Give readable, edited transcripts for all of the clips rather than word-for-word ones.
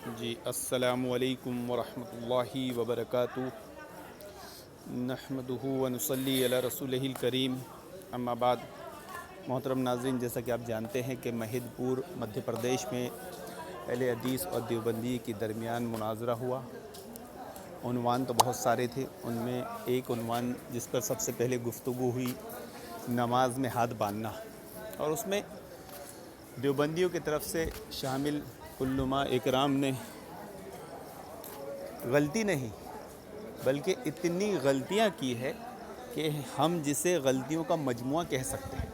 جی السلام علیکم ورحمۃ اللہ وبرکاتہ۔ نحمدہ ونصلی علی رسولہ الکریم، اما بعد۔ محترم ناظرین، جیسا کہ آپ جانتے ہیں کہ مہد پور مدھیہ پردیش میں اہل حدیث اور دیوبندی کے درمیان مناظرہ ہوا۔ عنوان تو بہت سارے تھے، ان میں ایک عنوان جس پر سب سے پہلے گفتگو ہوئی، نماز میں ہاتھ باندھنا، اور اس میں دیوبندیوں کی طرف سے شامل علماء اکرام نے غلطی نہیں بلکہ اتنی غلطیاں کی ہے کہ ہم جسے غلطیوں کا مجموعہ کہہ سکتے ہیں۔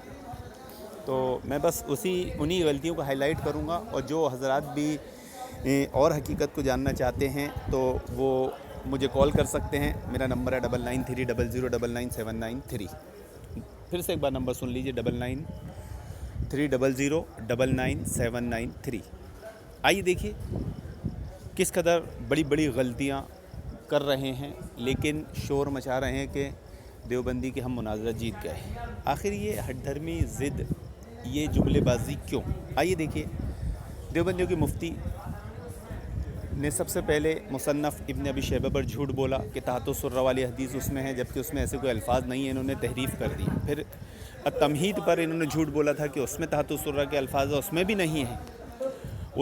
تو میں بس انہی غلطیوں کو ہائی لائٹ کروں گا، اور جو حضرات بھی اور حقیقت کو جاننا چاہتے ہیں تو وہ مجھے کال کر سکتے ہیں۔ میرا نمبر ہے 9930099793۔ پھر سے ایک بار نمبر سن لیجئے، 9930099793۔ آئیے دیکھیے کس قدر بڑی بڑی غلطیاں کر رہے ہیں، لیکن شور مچا رہے ہیں کہ دیوبندی کے ہم مناظرہ جیت گئے۔ آخر یہ ہٹ دھرمی ضد، یہ جملے بازی کیوں؟ آئیے دیکھیے، دیوبندیوں کے مفتی نے سب سے پہلے مصنف ابن ابی شیبہ پر جھوٹ بولا کہ تحت السرہ والی حدیث اس میں ہے، جبکہ اس میں ایسے کوئی الفاظ نہیں ہیں، انہوں نے تحریف کر دی۔ پھر التمہید پر انہوں نے جھوٹ بولا تھا کہ اس میں تحت السرہ کے الفاظ ہیں، اس میں بھی نہیں ہیں،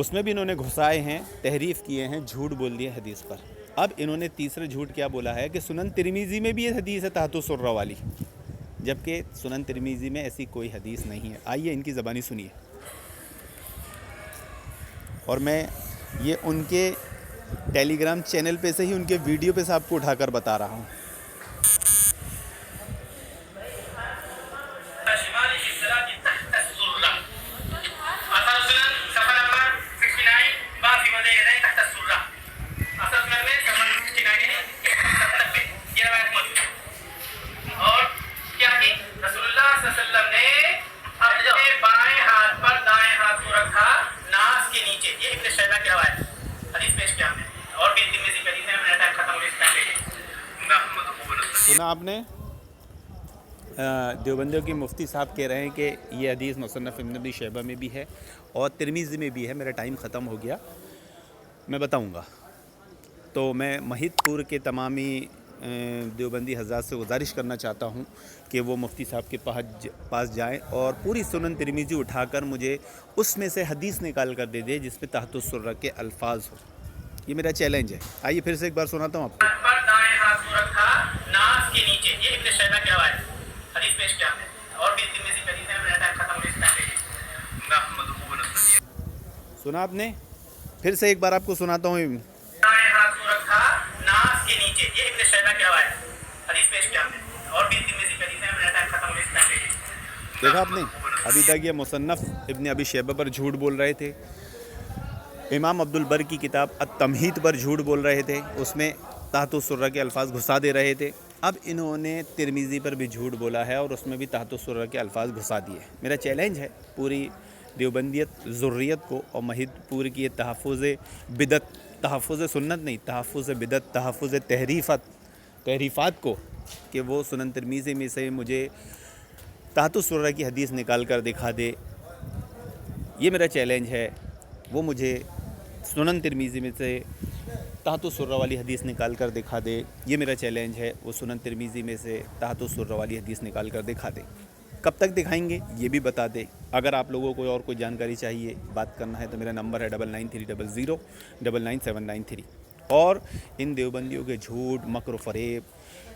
اس میں بھی انہوں نے گھسائے ہیں، تحریف کیے ہیں، جھوٹ بول دیے حدیث پر۔ اب انہوں نے تیسرے جھوٹ کیا بولا ہے کہ سنن ترمذی میں بھی یہ حدیث ہے تحت السرہ والی، جبکہ سنن ترمذی میں ایسی کوئی حدیث نہیں ہے۔ آئیے ان کی زبانی سنیے، اور میں یہ ان کے ٹیلی گرام چینل پہ سے ہی ان کے ویڈیو پہ سے آپ کو اٹھا کر بتا رہا ہوں۔ سنا آپ نے؟ دیوبندیوں کے مفتی صاحب کہہ رہے ہیں کہ یہ حدیث مصنف ابن ابی شیبہ میں بھی ہے اور ترمذی میں بھی ہے۔ میرا ٹائم ختم ہو گیا، میں بتاؤں گا۔ تو میں مہد پور کے تمامی دیوبندی حضرات سے گزارش کرنا چاہتا ہوں کہ وہ مفتی صاحب کے پاس جائیں اور پوری سنن ترمذی اٹھا کر مجھے اس میں سے حدیث نکال کر دے دے جس پہ تحت السرہ کے الفاظ ہو۔ یہ میرا چیلنج ہے۔ آئیے پھر سے ایک بار سناتا ہوں آپ کو۔ سنا آپ نے؟ پھر سے ایک بار آپ کو سناتا ہوں۔ دیکھا آپ نے؟ ابھی تک یہ مصنف ابن ابی شیبہ پر جھوٹ بول رہے تھے، امام عبد البر کی کتاب التمہید پر جھوٹ بول رہے تھے، اس میں تحت السرہ کے الفاظ گھسا دے رہے تھے۔ اب انہوں نے ترمذی پر بھی جھوٹ بولا ہے اور اس میں بھی تحت السرہ کے الفاظ گھسا دیے۔ میرا چیلنج ہے پوری دیوبندیت ذریت کو اور مہد پور کی یہ تحفظ سنت نہیں، تحفظ بدعت، تحفظ تحریفات کو، کہ وہ سنن ترمذی میں سے مجھے تحت السرہ کی حدیث نکال کر دکھا دے۔ یہ میرا چیلنج ہے، وہ مجھے سنن ترمذی میں سے تحت السرہ والی حدیث نکال کر دکھا دے۔ یہ میرا چیلنج ہے، وہ سنن ترمذی میں سے تحت السرہ والی حدیث نکال کر دکھا دے۔ کب تک دکھائیں گے یہ بھی بتا دے۔ اگر آپ لوگوں کو اور کوئی جانکاری چاہیے، بات کرنا ہے، تو میرا نمبر ہے 9930099793۔ اور ان دیوبندیوں کے جھوٹ، مکر و فریب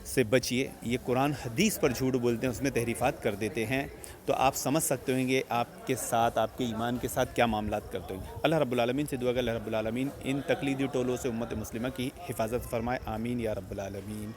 سے بچیے۔ یہ قرآن حدیث پر جھوٹ بولتے ہیں، اس میں تحریفات کر دیتے ہیں، تو آپ سمجھ سکتے ہوں گے آپ کے ساتھ، آپ کے ایمان کے ساتھ کیا معاملات کرتے ہوں گے۔ اللہ رب العالمین سے دعا کہ اللہ رب العالمین ان تقلیدی ٹولوں سے امت مسلمہ کی حفاظت فرمائے، آمین یا رب العالمین۔